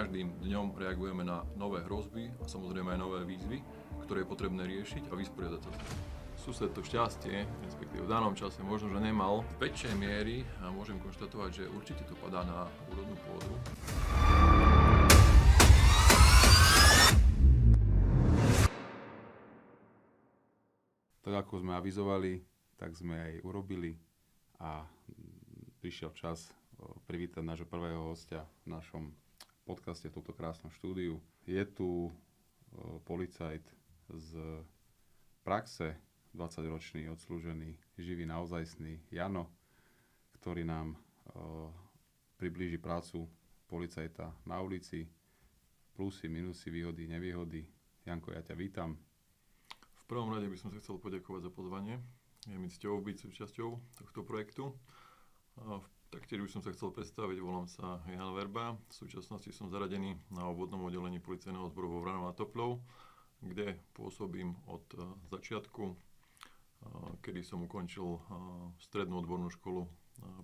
Každým dňom reagujeme na nové hrozby a samozrejme aj nové výzvy, ktoré je potrebné riešiť a vysporiadať sa s tým. Sused to šťastie, respektíve v danom čase možno, že nemal v väčšej miery a môžem konštatovať, že určite to padá na úrodnú pôdu. Tak ako sme avizovali, tak sme aj urobili a prišiel čas privítať nášho prvého hostia v našom podcaste v tomto krásnom štúdiu. Je tu policajt z praxe, 20-ročný, odslúžený, živý, naozajstný Jano, ktorý nám priblíži prácu policajta na ulici, plusy, minusy, výhody, nevýhody. Janko, ja ťa vítam. V prvom rade by som sa chcel poďakovať za pozvanie. Je mi cťou byť súčasťou tohto projektu. Taktiež by som sa chcel predstaviť, volám sa Jan Verba. V súčasnosti som zaradený na obvodnom oddelení policajného zboru vo Vranom a Topľov, kde pôsobím od začiatku, kedy som ukončil strednú odbornú školu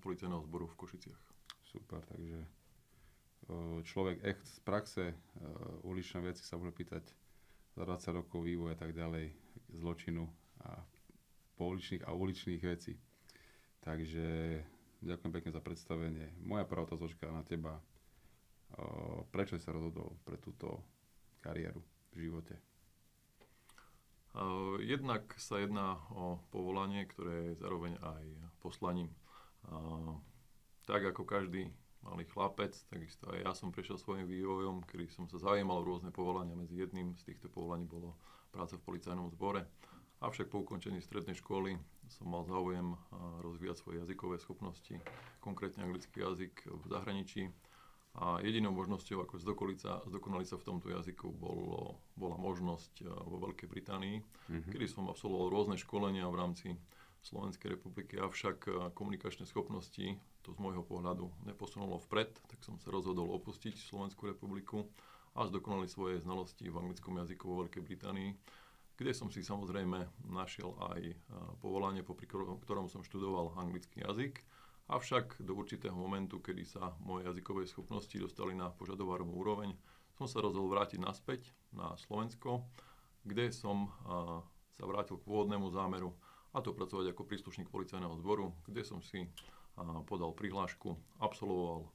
policajného zboru v Košiciach. Super, takže človek z praxe, uličné veci sa bude pýtať za 20 rokov vývoja a tak ďalej, zločinu a pouličných a uličných vecí. Takže ďakujem pekne za predstavenie. Moja prvá otázočka na teba. Prečo si sa rozhodol pre túto kariéru v živote? Jednak sa jedná o povolanie, ktoré je zároveň aj poslaním. Tak ako každý malý chlapec, takisto aj ja som prešiel svojím vývojom, kedy som sa zaujímal o rôzne povolania. Medzi jedným z týchto povolaní bolo práca v policajnom zbore. Avšak po ukončení strednej školy som mal záujem rozvíjať svoje jazykové schopnosti, konkrétne anglický jazyk v zahraničí. A jedinou možnosťou, ako zdokonaliť sa v tomto jazyku, bola možnosť vo Veľkej Británii, kedy som absolvoval rôzne školenia v rámci Slovenskej republiky, avšak komunikačné schopnosti to z môjho pohľadu neposunulo vpred, tak som sa rozhodol opustiť Slovenskú republiku a zdokonaliť svoje znalosti v anglickom jazyku vo Veľkej Británii, kde som si samozrejme našiel aj povolanie, popri ktorom som študoval anglický jazyk. Avšak do určitého momentu, kedy sa moje jazykové schopnosti dostali na požadovanú úroveň, som sa rozhodol vrátiť naspäť na Slovensko, kde som sa vrátil k pôvodnému zámeru, a to pracovať ako príslušník policajného zboru, kde som si podal prihlášku, absolvoval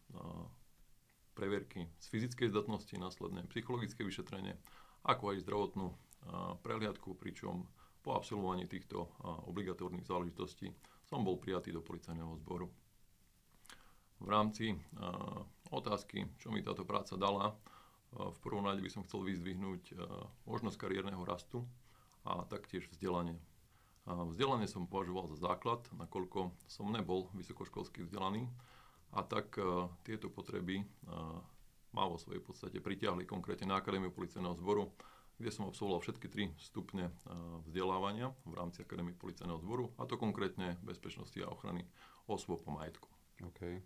previerky z fyzickej zdatnosti, následne psychologické vyšetrenie, ako aj zdravotnú prehliadku, pričom po absolvovaní týchto obligatórnych záležitostí som bol prijatý do policajného zboru. V rámci otázky, čo mi táto práca dala, v prvom rade by som chcel vyzdvihnúť možnosť kariérneho rastu a taktiež vzdelanie. Vzdelanie som považoval za základ, nakoľko som nebol vysokoškolsky vzdelaný, a tak tieto potreby ma vo svojej podstate pritiahli konkrétne na Akadémiu policajného zboru, kde som absolvoval všetky 3 stupne vzdelávania v rámci Akadémie policajného zboru, a to konkrétne bezpečnosti a ochrany osôb a majetku. Okay.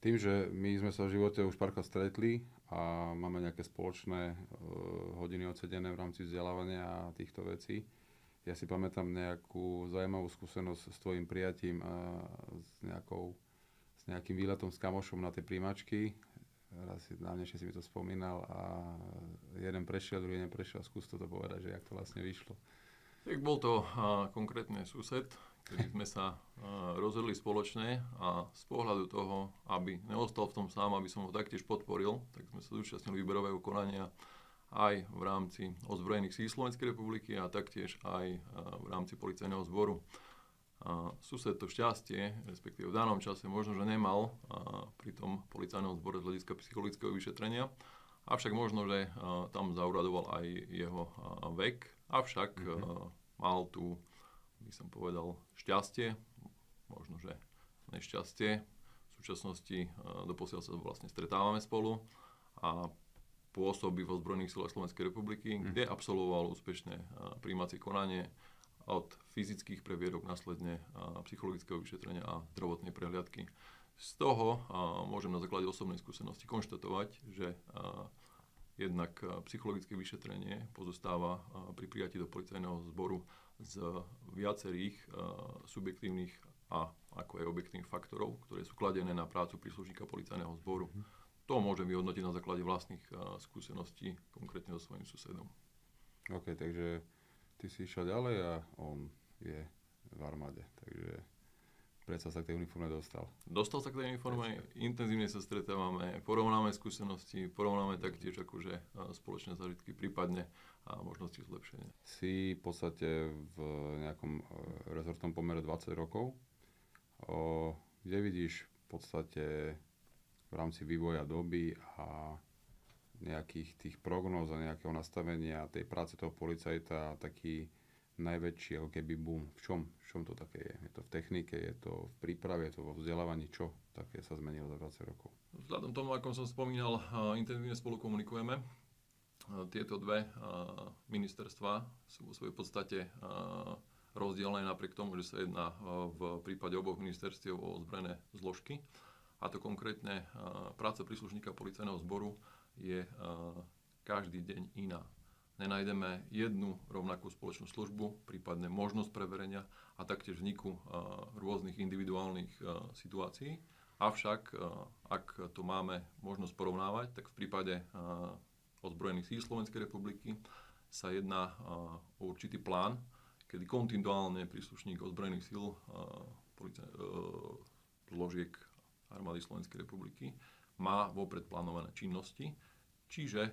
Tým, že my sme sa v živote už párkrát stretli a máme nejaké spoločné hodiny odsedené v rámci vzdelávania a týchto vecí, ja si pamätám nejakú zaujímavú skúsenosť s tvojim prijatím a s nejakým výletom s kamošom na tie príjmačky. Raz si dávnejšie si mi to spomínal a jeden prešiel, druhý neprešiel. Skús to povedať, že jak to vlastne vyšlo. Tak bol to konkrétne sused, kedy sme sa rozhodli spoločne, a z pohľadu toho, aby neostal v tom sám, aby som ho taktiež podporil, tak sme sa zúčastnili výberového konania aj v rámci ozbrojených síl Slovenskej republiky a taktiež aj v rámci policajného zboru. Sused to šťastie, respektíve v danom čase možno, že nemal pri tom policajnom zbore z hľadiska psychologického vyšetrenia, avšak možno, že tam zauradoval aj jeho vek, avšak mal tu, by som povedal, šťastie, možno, že nešťastie. V súčasnosti doposiaľ sa vlastne stretávame spolu a pôsobí v ozbrojených silách Slovenskej republiky, kde absolvoval úspešné prijímacie konanie od fyzických previerok, následne psychologického vyšetrenia a zdravotnej prehliadky. Z toho môžem na základe osobnej skúsenosti konštatovať, že jednak psychologické vyšetrenie pozostáva pri prijatí do policajného zboru z viacerých subjektívnych a ako aj objektívnych faktorov, ktoré sú kladené na prácu príslušníka policajného zboru. to môžem vyhodnotiť na základe vlastných skúseností, konkrétne so svojím susedom. OK, takže ty si išiel ďalej a on je v armáde, takže predsa sa k tej uniforme dostal. Dostal sa k tej uniforme, intenzívne sa stretávame, porovnáme skúsenosti, porovnáme taktiež akože spoločné zážitky, prípadne a možnosti zlepšenia. Si v podstate v nejakom rezortnom pomere 20 rokov. Kde vidíš v podstate v rámci vývoja doby a nejakých tých prognóz a nejakého nastavenia tej práce toho policajta taký najväčší ako keby boom? V čom to také je? Je to v technike, je to v príprave, je to vo vzdelávaní? Čo také sa zmenilo za 20 rokov? Vzhľadom tomu, ako som spomínal, intenzívne spolu komunikujeme. Tieto dve ministerstva sú vo svojej podstate rozdielne napriek tomu, že sa jedná v prípade oboch ministerstiev o ozbrojené zložky. A to konkrétne práca príslušníka policajného zboru je každý deň iná. Nenájdeme jednu rovnakú spoločnú službu, prípadne možnosť preverenia a taktiež vzniku rôznych individuálnych situácií. Avšak, ak to máme možnosť porovnávať, tak v prípade ozbrojených síl Slovenskej republiky sa jedná o určitý plán, kedy kontinuálne príslušník ozbrojených síl zložiek armády Slovenskej republiky má vopred plánované činnosti, čiže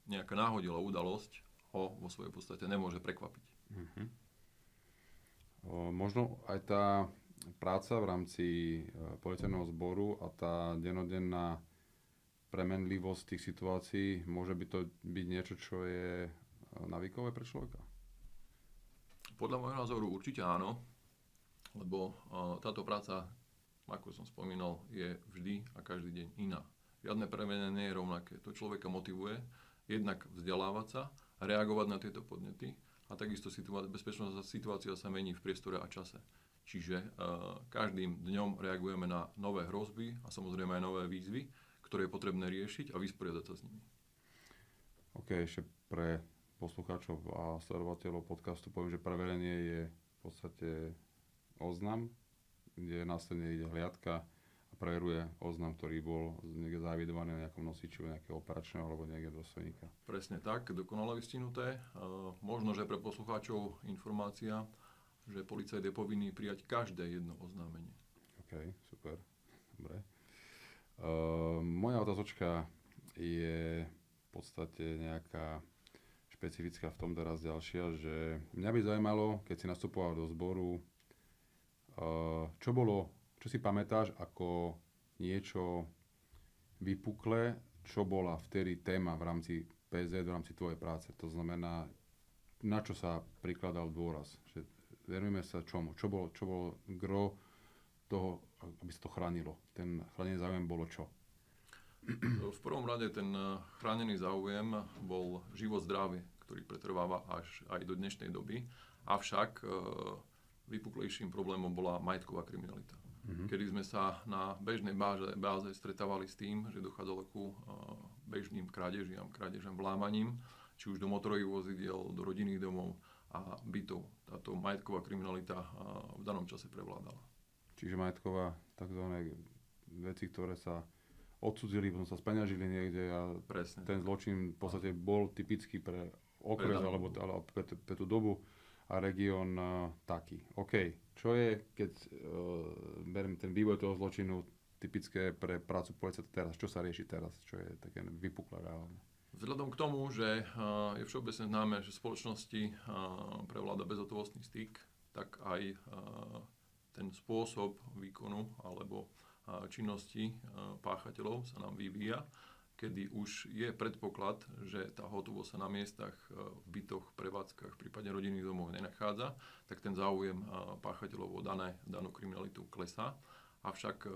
nejaká náhodilá udalosť ho vo svojej podstate nemôže prekvapiť. Uh-huh. Možno aj tá práca v rámci policajného zboru a tá dennodenná premenlivosť tých situácií, môže by to byť niečo, čo je návykové pre človeka? Podľa môjho názoru určite áno, lebo táto práca, ako som spomínal, je vždy a každý deň iná. Žiadne premenenie nie je rovnaké. To človeka motivuje jednak vzdelávať sa, reagovať na tieto podnety a takisto bezpečnostná situácia sa mení v priestore a čase. Čiže každým dňom reagujeme na nové hrozby a samozrejme aj nové výzvy, ktoré je potrebné riešiť a vysporiadať sa s nimi. OK, ešte pre poslucháčov a sledovateľov podcastu poviem, že preverenie je v podstate oznam, kde následne ide hliadka a preveruje oznam, ktorý bol niekde zaevidovaný na nejakom nosiči nejakého operačného alebo niekde dôstojníka. Presne tak, dokonale vystihnuté. Možno, že pre poslucháčov informácia, že policajt je povinný prijať každé jedno oznámenie. OK, super, dobre. Moja otázočka je v podstate nejaká špecifická v tom teraz ďalšia, že mňa by zaujímalo, keď si nastupoval do zboru, čo si pamätáš ako niečo vypuklé, čo bola vtedy téma v rámci PZ, v rámci tvojej práce. To znamená, na čo sa prikladal dôraz. Že verujeme sa čomu. Čo bolo gro toho, aby sa to chránilo. Ten chránený záujem bolo čo? V prvom rade ten chránený záujem bol život zdravie, ktorý pretrváva až aj do dnešnej doby. Avšak vypuklejším problémom bola majetková kriminalita. Kedy sme sa na bežnej báze stretávali s tým, že dochádzalo ku bežným krádežiam, vlámaním, či už do motorových vozidiel, do rodinných domov a bytov. Táto majetková kriminalita v danom čase prevládala. Čiže majetková, takzvané veci, ktoré sa odcudzili, potom sa speňažili niekde a presne, ten zločin v podstate bol typický pre okres alebo pre tú dobu a región taký. OK, čo je, keď beriem ten vývoj toho zločinu typické pre prácu policajta teraz? Čo sa rieši teraz? Čo je také vypuklé reálne? Vzhľadom k tomu, že je všeobecne známe, že v spoločnosti prevláda bezhotovostný styk, tak aj ten spôsob výkonu alebo činnosti páchateľov sa nám vyvíja, kedy už je predpoklad, že tá hotovosť sa na miestach, v bytoch, prevádzkach, prípadne rodinných domov nenachádza, tak ten záujem páchateľov o danú kriminalitu klesá. Avšak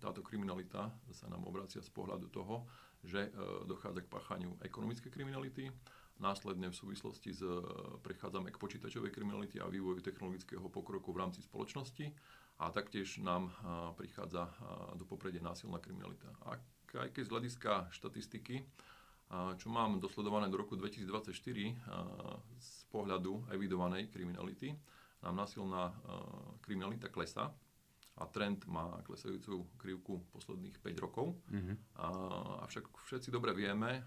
táto kriminalita sa nám obracia z pohľadu toho, že dochádza k páchaniu ekonomickej kriminality, následne v súvislosti prechádzame k počítačovej kriminalite a vývoju technologického pokroku v rámci spoločnosti a taktiež nám prichádza do popredia násilná kriminalita. Aj keď z hľadiska štatistiky, čo mám dosledované do roku 2024 z pohľadu evidovanej kriminality, nám násilná kriminalita klesá, a trend má klesajúcu krivku posledných 5 rokov. Avšak všetci dobre vieme,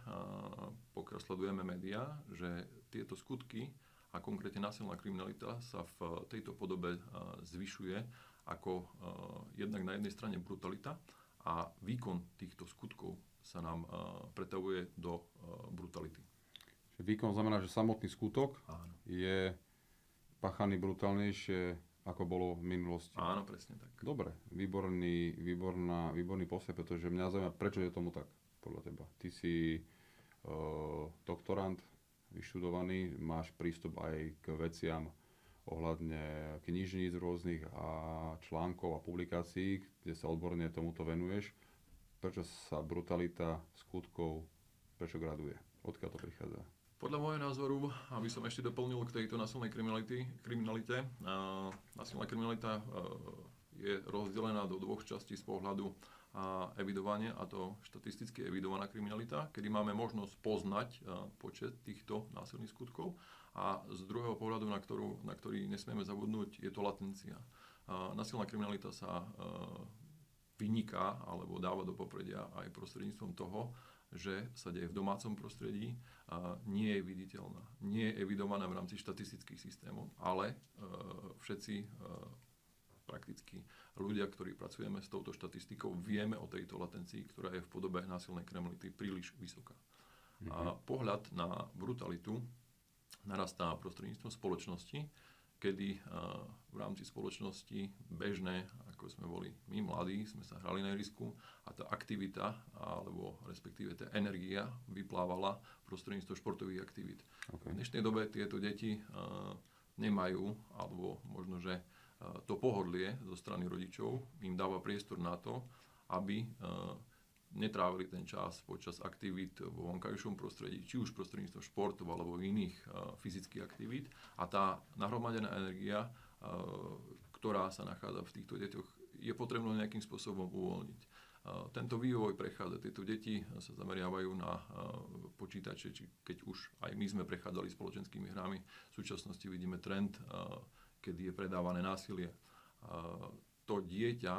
pokiaľ sledujeme médiá, že tieto skutky a konkrétne násilná kriminalita sa v tejto podobe zvyšuje ako jednak na jednej strane brutalita a výkon týchto skutkov sa nám pretavuje do brutality. Výkon znamená, že samotný skutok Áno. je páchaný brutálnejšie, ako bolo v minulosti. Áno, presne tak. Dobre, výborný postoj, pretože mňa zaujíma, prečo je tomu tak, podľa teba. Ty si doktorant, vyštudovaný, máš prístup aj k veciam ohľadne knižníc rôznych a článkov a publikácií, kde sa odborne tomuto venuješ. Prečo sa brutalita skutkov, prečo graduje? Odkiaľ to prichádza? Podľa môjho názoru, aby som ešte doplnil k tejto násilnej kriminalite, násilná kriminalita je rozdelená do dvoch častí z pohľadu evidovania, a to štatisticky evidovaná kriminalita, kedy máme možnosť poznať počet týchto násilných skutkov, a z druhého pohľadu, na ktorý nesmieme zabudnúť, je to latencia. Násilná kriminalita sa vyniká alebo dáva do popredia aj prostredníctvom toho, že sa deje v domácom prostredí, nie je viditeľná, nie je evidovaná v rámci štatistických systémov, ale všetci prakticky ľudia, ktorí pracujeme s touto štatistikou, vieme o tejto latencii, ktorá je v podobe násilnej kriminality príliš vysoká. A pohľad na brutalitu narastá prostredníctvom spoločnosti, kedy v rámci spoločnosti bežné, ako sme boli my mladí, sme sa hrali na ihrisku a tá aktivita, alebo respektíve tá energia vyplávala prostredníctvom športových aktivít. Okay. V dnešnej dobe tieto deti nemajú, alebo možno, že to pohodlie zo strany rodičov im dáva priestor na to, aby netrávili ten čas počas aktivít vo vonkajšom prostredí, či už prostredníctvom športov alebo iných fyzických aktivít. A tá nahromadená energia, ktorá sa nachádza v týchto deťoch, je potrebné nejakým spôsobom uvoľniť. Tento vývoj prechádza. Tieto deti sa zameriavajú na počítače, či keď už aj my sme prechádzali spoločenskými hrami. V súčasnosti vidíme trend, kedy je predávané násilie. To dieťa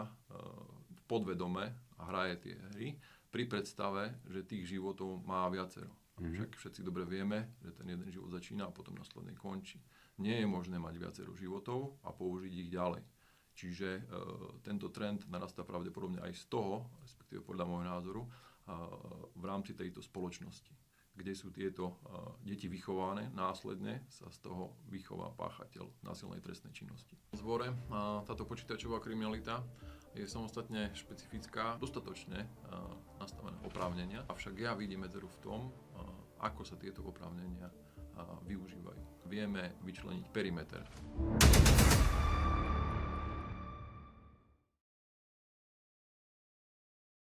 podvedome hraje tie hry pri predstave, že tých životov má viacero. Však všetci dobre vieme, že ten jeden život začína a potom následne končí. Nie je možné mať viacero životov a použiť ich ďalej. Čiže tento trend narastá pravdepodobne aj z toho, respektíve podľa môjho názoru, v rámci tejto spoločnosti, kde sú tieto deti vychované, následne sa z toho vychová páchateľ násilnej trestnej činnosti. V zbore táto počítačová kriminalita je samostatne špecifická, dostatočne nastavené oprávnenia, avšak ja vidím medzeru v tom, ako sa tieto oprávnenia využívajú. Vieme vyčleniť perimeter.